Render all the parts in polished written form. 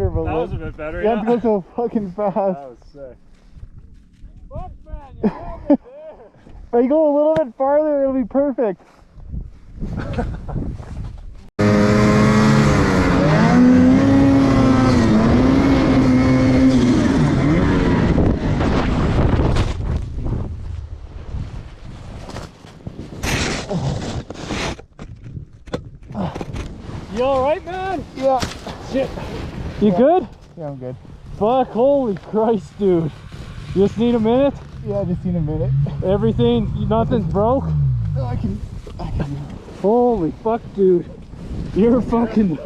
curve a That little. was a bit better, You yeah. have to go so fucking fast. That was sick. Fuck, man, you nailed it there. If you go a little bit farther, it'll be perfect. You alright, man? Yeah. Shit. You good? Yeah, I'm good. Fuck, holy Christ, dude. You just need a minute? Yeah, I just need a minute. Everything, nothing's broke? Oh, I can. Holy fuck, dude. You're fucking...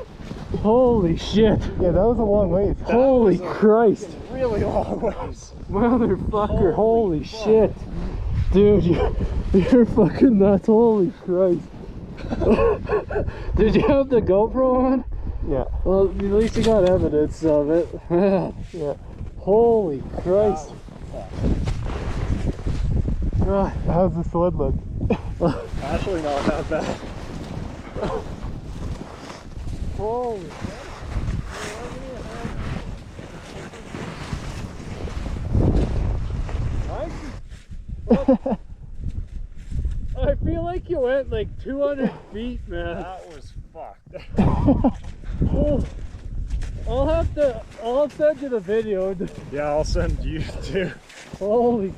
Holy shit. Yeah, that was a long ways. Holy Christ. Really long ways. Motherfucker, holy shit. Dude, you're fucking nuts. Holy Christ. Did you have the GoPro on? Yeah. Well, at least you got evidence of it. Yeah. Holy Christ. God. How's the sled look? Actually, not that bad. Holy I feel like you went like 200 feet, man. That was fucked. Oh, I'll send you the video. Yeah, I'll send you too. Holy